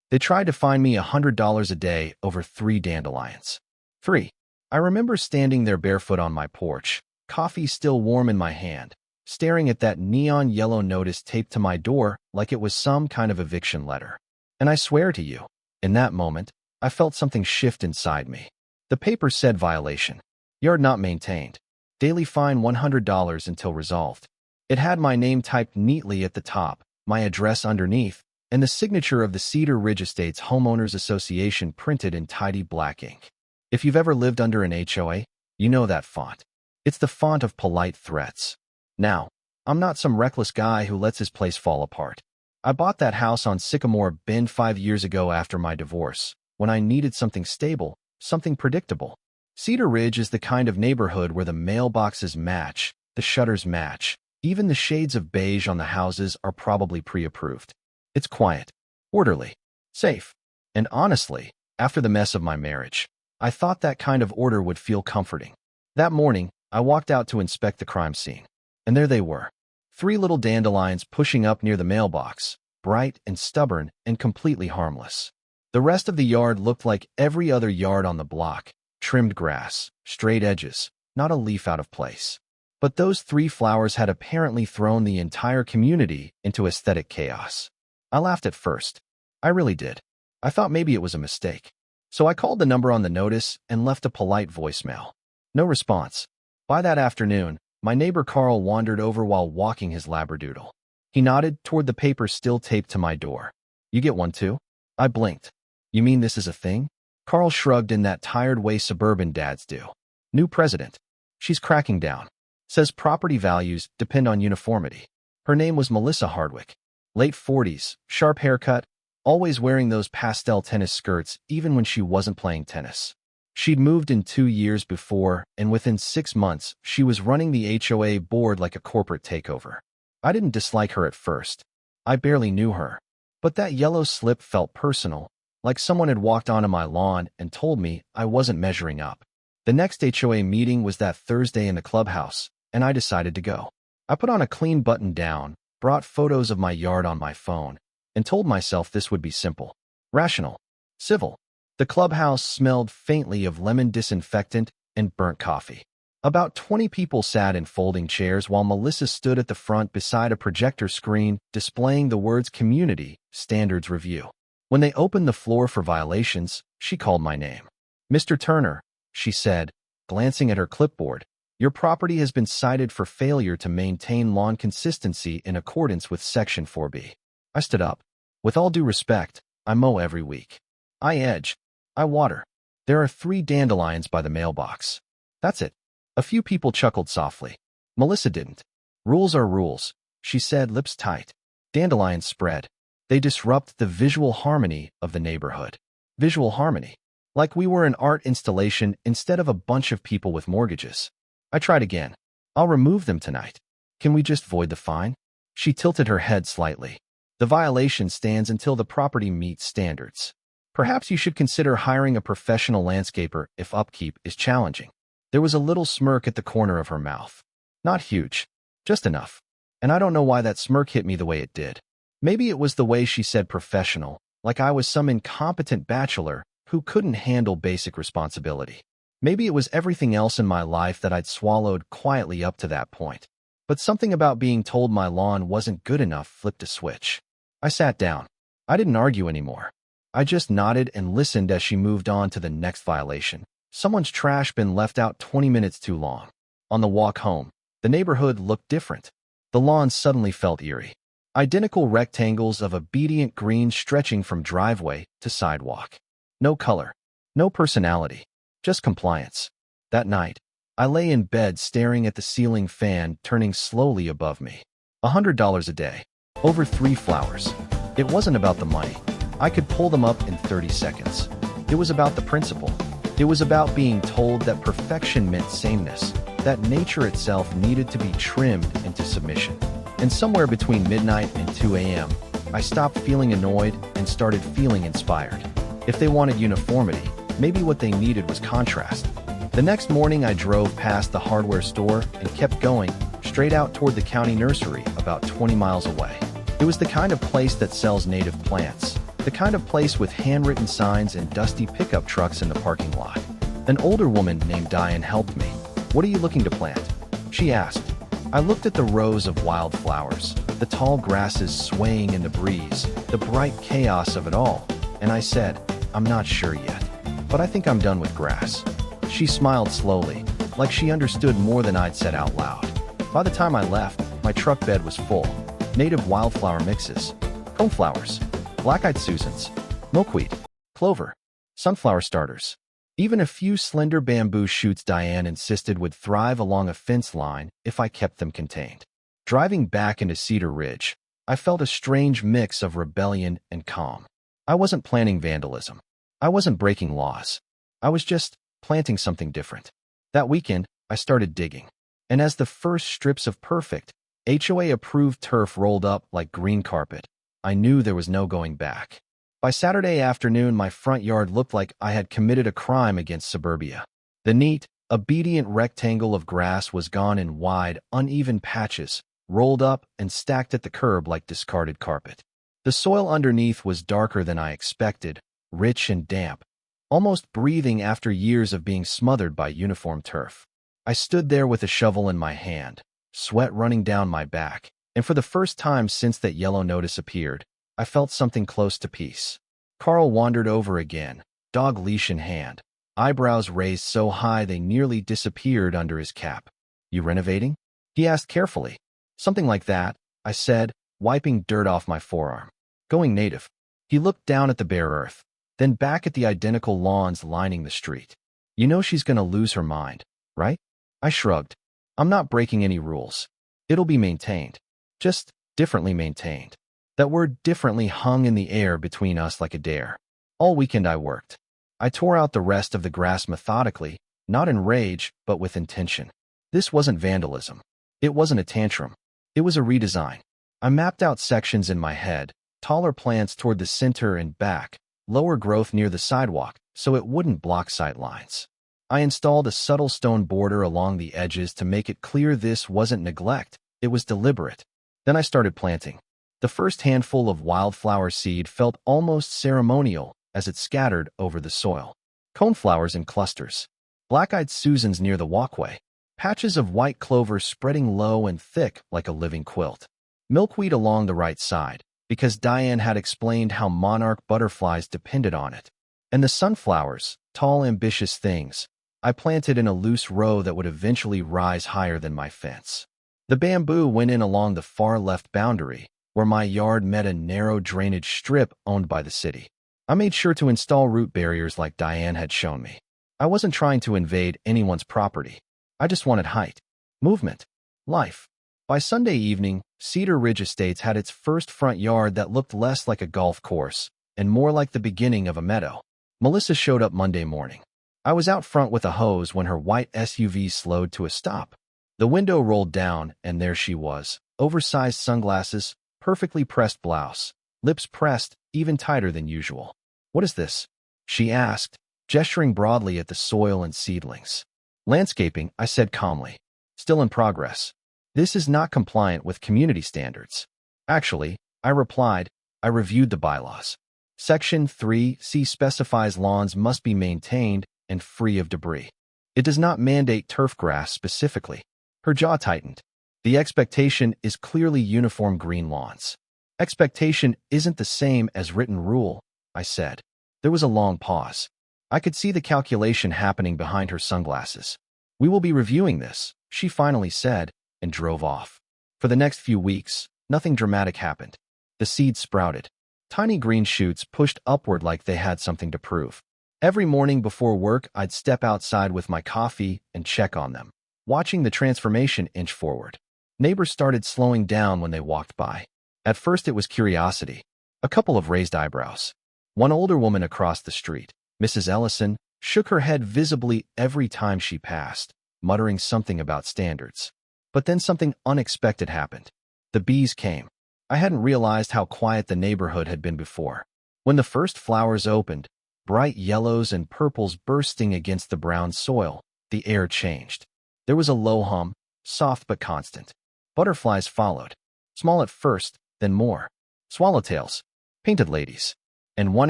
They tried to fine me $100 a day over 3 dandelions. 3. I remember standing there barefoot on my porch, coffee still warm in my hand, staring at that neon yellow notice taped to my door like it was some kind of eviction letter. And I swear to you, in that moment, I felt something shift inside me. The paper said violation. Yard not maintained. Daily fine $100 until resolved. It had my name typed neatly at the top, my address underneath, and the signature of the Cedar Ridge Estates Homeowners Association printed in tidy black ink. If you've ever lived under an HOA, you know that font. It's the font of polite threats. Now, I'm not some reckless guy who lets his place fall apart. I bought that house on Sycamore Bend 5 years ago after my divorce, when I needed something stable, something predictable. Cedar Ridge is the kind of neighborhood where the mailboxes match, the shutters match, even the shades of beige on the houses are probably pre-approved. It's quiet, orderly, safe, and honestly, after the mess of my marriage, I thought that kind of order would feel comforting. That morning, I walked out to inspect the crime scene, and there they were. 3 little dandelions pushing up near the mailbox, bright and stubborn and completely harmless. The rest of the yard looked like every other yard on the block, trimmed grass, straight edges, not a leaf out of place. But those 3 flowers had apparently thrown the entire community into aesthetic chaos. I laughed at first. I really did. I thought maybe it was a mistake. So I called the number on the notice and left a polite voicemail. No response. By that afternoon, my neighbor Carl wandered over while walking his labradoodle. He nodded toward the paper still taped to my door. You get one too? I blinked. You mean this is a thing? Carl shrugged in that tired way suburban dads do. New president. She's cracking down. Says property values depend on uniformity. Her name was Melissa Hardwick. Late 40s, sharp haircut, always wearing those pastel tennis skirts even when she wasn't playing tennis. She'd moved in 2 years before, and within 6 months, she was running the HOA board like a corporate takeover. I didn't dislike her at first. I barely knew her. But that yellow slip felt personal, like someone had walked onto my lawn and told me I wasn't measuring up. The next HOA meeting was that Thursday in the clubhouse, and I decided to go. I put on a clean button down, brought photos of my yard on my phone, and told myself this would be simple, rational, civil. The clubhouse smelled faintly of lemon disinfectant and burnt coffee. About 20 people sat in folding chairs while Melissa stood at the front beside a projector screen displaying the words Community Standards Review. When they opened the floor for violations, she called my name. Mr. Turner, she said, glancing at her clipboard, your property has been cited for failure to maintain lawn consistency in accordance with Section 4B. I stood up. With all due respect, I mow every week. I edge. I water. There are 3 dandelions by the mailbox. That's it. A few people chuckled softly. Melissa didn't. Rules are rules, she said, lips tight. Dandelions spread. They disrupt the visual harmony of the neighborhood. Visual harmony. Like we were an art installation instead of a bunch of people with mortgages. I tried again. I'll remove them tonight. Can we just void the fine? She tilted her head slightly. The violation stands until the property meets standards. Perhaps you should consider hiring a professional landscaper if upkeep is challenging. There was a little smirk at the corner of her mouth. Not huge, just enough. And I don't know why that smirk hit me the way it did. Maybe it was the way she said professional, like I was some incompetent bachelor who couldn't handle basic responsibility. Maybe it was everything else in my life that I'd swallowed quietly up to that point. But something about being told my lawn wasn't good enough flipped a switch. I sat down. I didn't argue anymore. I just nodded and listened as she moved on to the next violation. Someone's trash bin left out 20 minutes too long. On the walk home, the neighborhood looked different. The lawn suddenly felt eerie. Identical rectangles of obedient green stretching from driveway to sidewalk. No color, no personality, just compliance. That night, I lay in bed staring at the ceiling fan turning slowly above me. $100 a day, over 3 flowers. It wasn't about the money. I could pull them up in 30 seconds. It was about the principle. It was about being told that perfection meant sameness, that nature itself needed to be trimmed into submission. And somewhere between midnight and 2 a.m., I stopped feeling annoyed and started feeling inspired. If they wanted uniformity, maybe what they needed was contrast. The next morning, I drove past the hardware store and kept going, straight out toward the county nursery about 20 miles away. It was the kind of place that sells native plants, the kind of place with handwritten signs and dusty pickup trucks in the parking lot. An older woman named Diane helped me. "What are you looking to plant?" she asked. I looked at the rows of wildflowers, the tall grasses swaying in the breeze, the bright chaos of it all, and I said, "I'm not sure yet, but I think I'm done with grass." She smiled slowly, like she understood more than I'd said out loud. By the time I left, my truck bed was full. Native wildflower mixes, coneflowers, black-eyed Susans, milkweed, clover, sunflower starters. Even a few slender bamboo shoots Diane insisted would thrive along a fence line if I kept them contained. Driving back into Cedar Ridge, I felt a strange mix of rebellion and calm. I wasn't planning vandalism. I wasn't breaking laws. I was just planting something different. That weekend, I started digging. And as the first strips of perfect, HOA-approved turf rolled up like green carpet, I knew there was no going back. By Saturday afternoon, my front yard looked like I had committed a crime against suburbia. The neat, obedient rectangle of grass was gone in wide, uneven patches, rolled up and stacked at the curb like discarded carpet. The soil underneath was darker than I expected, rich and damp, almost breathing after years of being smothered by uniform turf. I stood there with a shovel in my hand, sweat running down my back, and for the first time since that yellow notice appeared, I felt something close to peace. Carl wandered over again, dog leash in hand, eyebrows raised so high they nearly disappeared under his cap. "You renovating?" he asked carefully. "Something like that," I said, wiping dirt off my forearm. "Going native." He looked down at the bare earth, then back at the identical lawns lining the street. "You know she's gonna lose her mind, right?" I shrugged. "I'm not breaking any rules. It'll be maintained. Just differently maintained." That word "differently" hung in the air between us like a dare. All weekend I worked. I tore out the rest of the grass methodically, not in rage, but with intention. This wasn't vandalism. It wasn't a tantrum. It was a redesign. I mapped out sections in my head, taller plants toward the center and back, lower growth near the sidewalk, so it wouldn't block sight lines. I installed a subtle stone border along the edges to make it clear this wasn't neglect, it was deliberate. Then I started planting. The first handful of wildflower seed felt almost ceremonial as it scattered over the soil. Coneflowers in clusters, black-eyed Susans near the walkway, patches of white clover spreading low and thick like a living quilt. Milkweed along the right side, because Diane had explained how monarch butterflies depended on it. And the sunflowers, tall, ambitious things, I planted in a loose row that would eventually rise higher than my fence. The bamboo went in along the far left boundary, where my yard met a narrow drainage strip owned by the city. I made sure to install root barriers like Diane had shown me. I wasn't trying to invade anyone's property. I just wanted height, movement, life. By Sunday evening, Cedar Ridge Estates had its first front yard that looked less like a golf course and more like the beginning of a meadow. Melissa showed up Monday morning. I was out front with a hose when her white SUV slowed to a stop. The window rolled down, and there she was, oversized sunglasses, perfectly pressed blouse, lips pressed even tighter than usual. "What is this?" she asked, gesturing broadly at the soil and seedlings. "Landscaping," I said calmly. "Still in progress. This is not compliant with community standards." "Actually," I replied, I reviewed the bylaws. Section 3C specifies lawns must be maintained and free of debris. It does not mandate turf grass specifically. Her jaw tightened. The expectation is clearly uniform green lawns. "Expectation isn't the same as written rule," I said. There was a long pause. I could see the calculation happening behind her sunglasses. "We will be reviewing this," she finally said, and drove off. For the next few weeks, nothing dramatic happened. The seeds sprouted. Tiny green shoots pushed upward like they had something to prove. Every morning before work, I'd step outside with my coffee and check on them, watching the transformation inch forward. Neighbors started slowing down when they walked by. At first it was curiosity, a couple of raised eyebrows. One older woman across the street, Mrs. Ellison, shook her head visibly every time she passed, muttering something about standards. But then something unexpected happened. The bees came. I hadn't realized how quiet the neighborhood had been before. When the first flowers opened, bright yellows and purples bursting against the brown soil, the air changed. There was a low hum, soft but constant. Butterflies followed, small at first, then more. Swallowtails, painted ladies. And one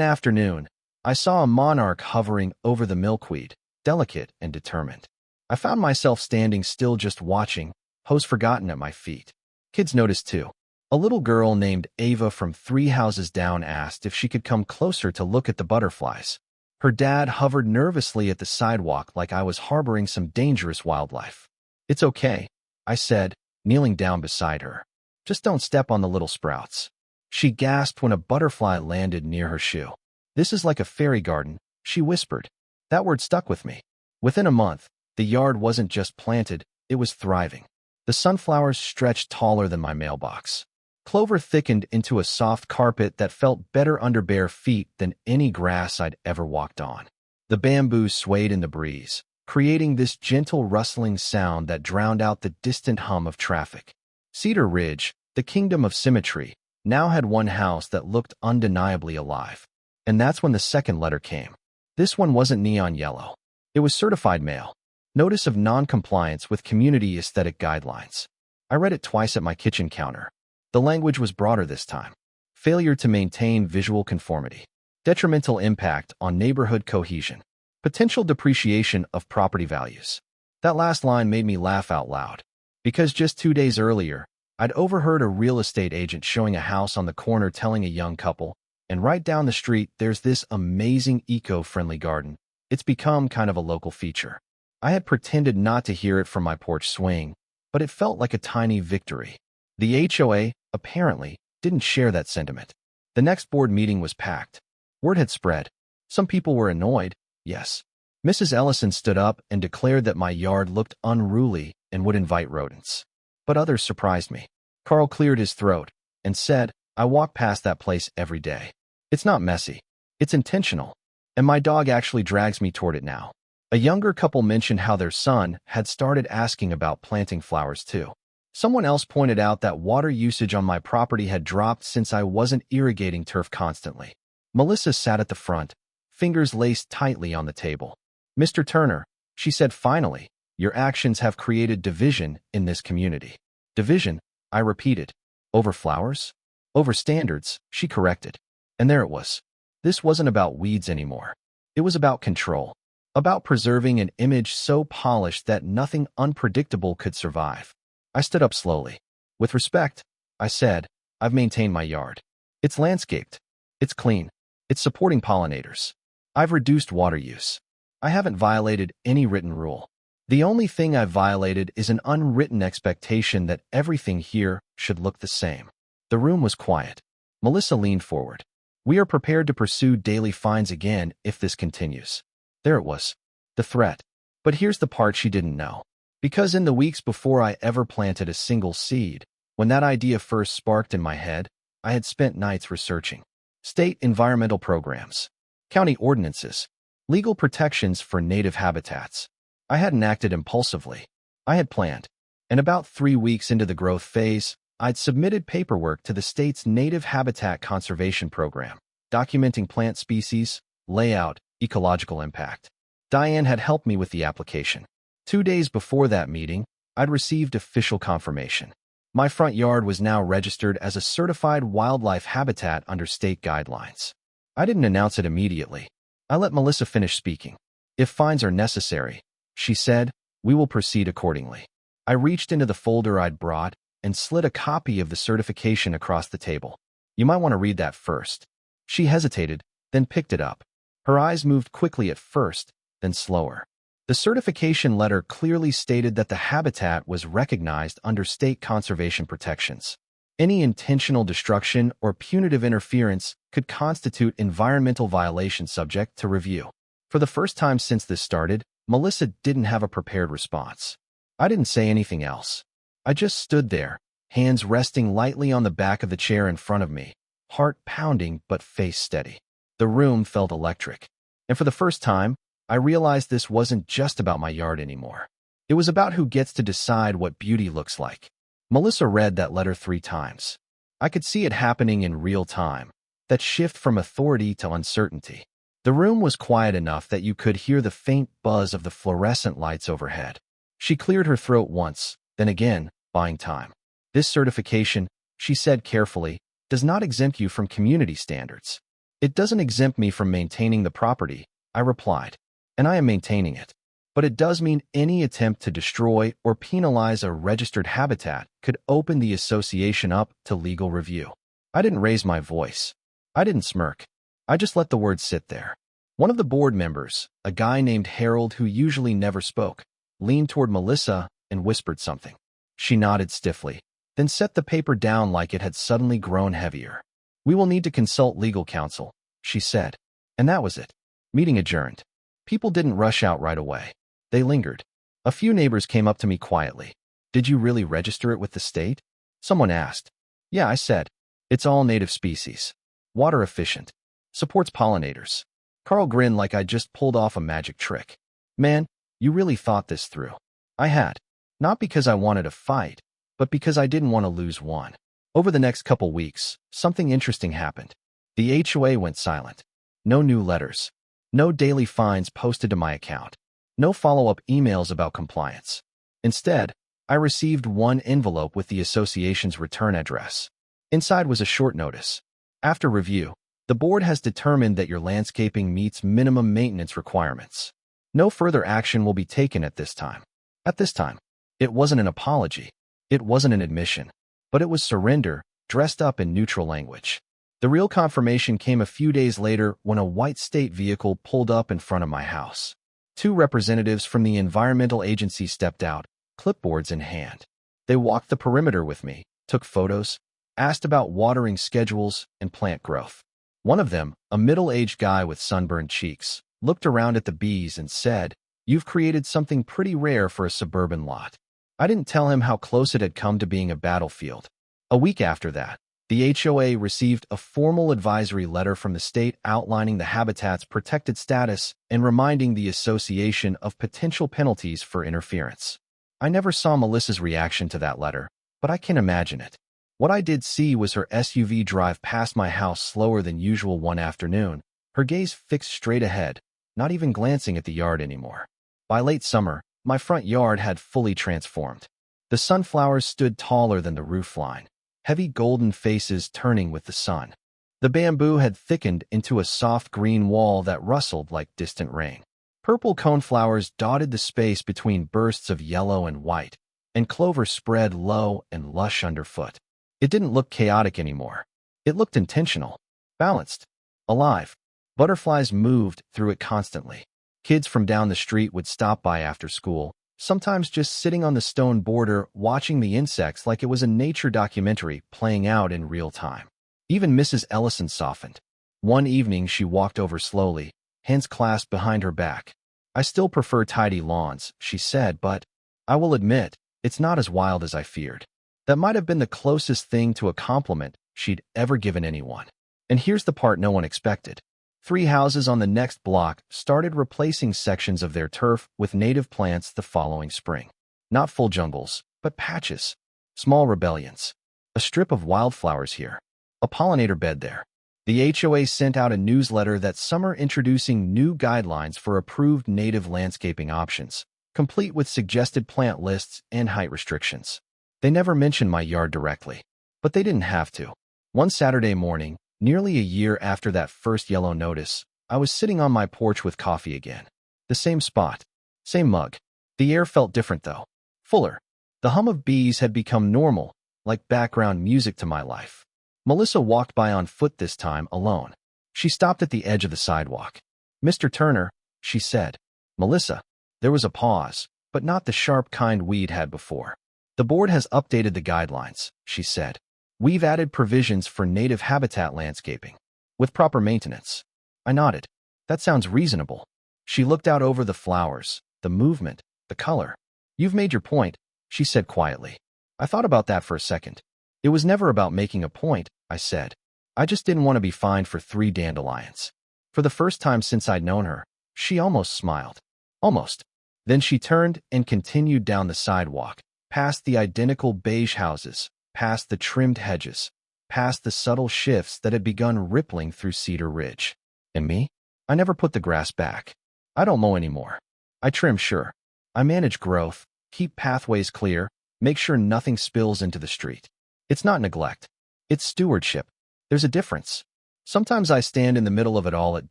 afternoon, I saw a monarch hovering over the milkweed, delicate and determined. I found myself standing still just watching, hose forgotten at my feet. Kids noticed too. A little girl named Ava from 3 houses down asked if she could come closer to look at the butterflies. Her dad hovered nervously at the sidewalk like I was harboring some dangerous wildlife. "It's okay," I said, kneeling down beside her. "Just don't step on the little sprouts." She gasped when a butterfly landed near her shoe. "This is like a fairy garden," she whispered. That word stuck with me. Within a month, the yard wasn't just planted, it was thriving. The sunflowers stretched taller than my mailbox. Clover thickened into a soft carpet that felt better under bare feet than any grass I'd ever walked on. The bamboo swayed in the breeze, creating this gentle rustling sound that drowned out the distant hum of traffic. Cedar Ridge, the kingdom of symmetry, now had one house that looked undeniably alive. And that's when the second letter came. This one wasn't neon yellow. It was certified mail. Notice of non-compliance with community aesthetic guidelines. I read it twice at my kitchen counter. The language was broader this time. Failure to maintain visual conformity. Detrimental impact on neighborhood cohesion. Potential depreciation of property values. That last line made me laugh out loud. Because just 2 days earlier, I'd overheard a real estate agent showing a house on the corner telling a young couple, and right down the street there's this amazing eco-friendly garden. It's become kind of a local feature. I had pretended not to hear it from my porch swing, but it felt like a tiny victory. The HOA, apparently, didn't share that sentiment. The next board meeting was packed. Word had spread. Some people were annoyed, yes. Mrs. Ellison stood up and declared that my yard looked unruly and would invite rodents. But others surprised me. Carl cleared his throat and said, "I walk past that place every day. It's not messy. It's intentional. And my dog actually drags me toward it now." A younger couple mentioned how their son had started asking about planting flowers too. Someone else pointed out that water usage on my property had dropped since I wasn't irrigating turf constantly. Melissa sat at the front, fingers laced tightly on the table. "Mr. Turner," she said finally, "your actions have created division in this community." "Division?" I repeated. "Over flowers?" "Over standards," she corrected. And there it was. This wasn't about weeds anymore. It was about control. About preserving an image so polished that nothing unpredictable could survive. I stood up slowly. "With respect," I said, "I've maintained my yard. It's landscaped. It's clean. It's supporting pollinators. I've reduced water use. I haven't violated any written rule. The only thing I've violated is an unwritten expectation that everything here should look the same." The room was quiet. Melissa leaned forward. "We are prepared to pursue daily fines again if this continues." There it was. The threat. But here's the part she didn't know. Because in the weeks before I ever planted a single seed, when that idea first sparked in my head, I had spent nights researching state environmental programs, county ordinances, legal protections for native habitats. I hadn't acted impulsively. I had planned. And about 3 weeks into the growth phase, I'd submitted paperwork to the state's Native Habitat Conservation Program, documenting plant species, layout, ecological impact. Diane had helped me with the application. 2 days before that meeting, I'd received official confirmation. My front yard was now registered as a certified wildlife habitat under state guidelines. I didn't announce it immediately. I let Melissa finish speaking. "If fines are necessary," she said, "we will proceed accordingly." I reached into the folder I'd brought and slid a copy of the certification across the table. "You might want to read that first." She hesitated, then picked it up. Her eyes moved quickly at first, then slower. The certification letter clearly stated that the habitat was recognized under state conservation protections. Any intentional destruction or punitive interference could constitute environmental violation subject to review. For the first time since this started, Melissa didn't have a prepared response. I didn't say anything else. I just stood there, hands resting lightly on the back of the chair in front of me, heart pounding but face steady. The room felt electric. And for the first time, I realized this wasn't just about my yard anymore. It was about who gets to decide what beauty looks like. Melissa read that letter 3 times. I could see it happening in real time, that shift from authority to uncertainty. The room was quiet enough that you could hear the faint buzz of the fluorescent lights overhead. She cleared her throat once, then again, buying time. "This certification," she said carefully, "does not exempt you from community standards. It doesn't exempt me from maintaining the property, I replied, and I am maintaining it. But it does mean any attempt to destroy or penalize a registered habitat could open the association up to legal review. I didn't raise my voice. I didn't smirk. I just let the words sit there. One of the board members, a guy named Harold who usually never spoke, leaned toward Melissa and whispered something. She nodded stiffly, then set the paper down like it had suddenly grown heavier. "We will need to consult legal counsel," she said. And that was it. Meeting adjourned. People didn't rush out right away. They lingered. A few neighbors came up to me quietly. "Did you really register it with the state?" Someone asked. "Yeah," I said. "It's all native species. Water efficient. Supports pollinators." Carl grinned like I just pulled off a magic trick. "Man, you really thought this through." I had. Not because I wanted a fight, but because I didn't want to lose one. Over the next couple weeks, something interesting happened. The HOA went silent. No new letters. No daily fines posted to my account. No follow-up emails about compliance. Instead, I received one envelope with the association's return address. Inside was a short notice. "After review, the board has determined that your landscaping meets minimum maintenance requirements. No further action will be taken at this time." At this time, it wasn't an apology. It wasn't an admission. But it was surrender, dressed up in neutral language. The real confirmation came a few days later when a white state vehicle pulled up in front of my house. Two representatives from the environmental agency stepped out, clipboards in hand. They walked the perimeter with me, took photos, asked about watering schedules and plant growth. One of them, a middle-aged guy with sunburned cheeks, looked around at the bees and said, "You've created something pretty rare for a suburban lot." I didn't tell him how close it had come to being a battlefield. A week after that, the HOA received a formal advisory letter from the state outlining the habitat's protected status and reminding the association of potential penalties for interference. I never saw Melissa's reaction to that letter, but I can imagine it. What I did see was her SUV drive past my house slower than usual one afternoon, her gaze fixed straight ahead, not even glancing at the yard anymore. By late summer, my front yard had fully transformed. The sunflowers stood taller than the roofline, heavy golden faces turning with the sun. The bamboo had thickened into a soft green wall that rustled like distant rain. Purple coneflowers dotted the space between bursts of yellow and white, and clover spread low and lush underfoot. It didn't look chaotic anymore. It looked intentional, balanced, alive. Butterflies moved through it constantly. Kids from down the street would stop by after school, sometimes just sitting on the stone border watching the insects like it was a nature documentary playing out in real time. Even Mrs. Ellison softened. One evening she walked over slowly, hands clasped behind her back. "I still prefer tidy lawns," she said, "but I will admit, it's not as wild as I feared." That might have been the closest thing to a compliment she'd ever given anyone. And here's the part no one expected. 3 houses on the next block started replacing sections of their turf with native plants the following spring. Not full jungles, but patches. Small rebellions. A strip of wildflowers here. A pollinator bed there. The HOA sent out a newsletter that summer introducing new guidelines for approved native landscaping options, complete with suggested plant lists and height restrictions. They never mentioned my yard directly, but they didn't have to. One Saturday morning, nearly a year after that first yellow notice, I was sitting on my porch with coffee again. The same spot, same mug. The air felt different though, fuller. The hum of bees had become normal, like background music to my life. Melissa walked by on foot this time, alone. She stopped at the edge of the sidewalk. "Mr. Turner," she said. "Melissa." There was a pause, but not the sharp kind we'd had before. "The board has updated the guidelines," she said. "We've added provisions for native habitat landscaping, with proper maintenance." I nodded. "That sounds reasonable." She looked out over the flowers, the movement, the color. "You've made your point," she said quietly. I thought about that for a second. "It was never about making a point," I said. "I just didn't want to be fined for 3 dandelions." For the first time since I'd known her, she almost smiled. Almost. Then she turned and continued down the sidewalk, past the identical beige houses, past the trimmed hedges, past the subtle shifts that had begun rippling through Cedar Ridge. And me? I never put the grass back. I don't mow anymore. I trim, sure. I manage growth, keep pathways clear, make sure nothing spills into the street. It's not neglect. It's stewardship. There's a difference. Sometimes I stand in the middle of it all at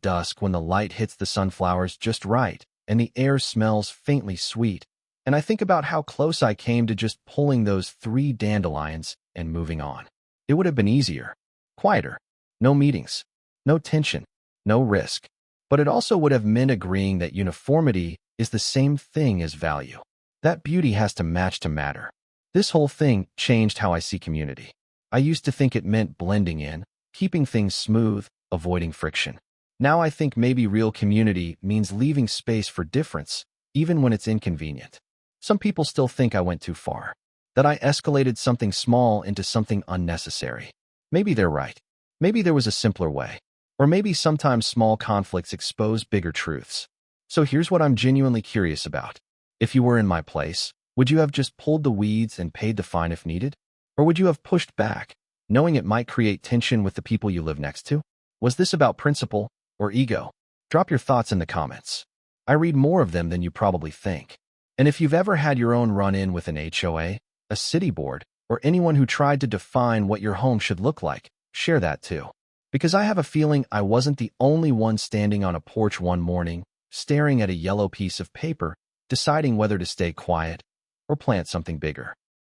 dusk when the light hits the sunflowers just right and the air smells faintly sweet, and I think about how close I came to just pulling those 3 dandelions and moving on. It would have been easier, quieter, no meetings, no tension, no risk. But it also would have meant agreeing that uniformity is the same thing as value. That beauty has to match to matter. This whole thing changed how I see community. I used to think it meant blending in, keeping things smooth, avoiding friction. Now I think maybe real community means leaving space for difference, even when it's inconvenient. Some people still think I went too far, that I escalated something small into something unnecessary. Maybe they're right. Maybe there was a simpler way. Or maybe sometimes small conflicts expose bigger truths. So here's what I'm genuinely curious about. If you were in my place, would you have just pulled the weeds and paid the fine if needed? Or would you have pushed back, knowing it might create tension with the people you live next to? Was this about principle or ego? Drop your thoughts in the comments. I read more of them than you probably think. And if you've ever had your own run-in with an HOA, a city board, or anyone who tried to define what your home should look like, share that too. Because I have a feeling I wasn't the only one standing on a porch one morning, staring at a yellow piece of paper, deciding whether to stay quiet or plant something bigger.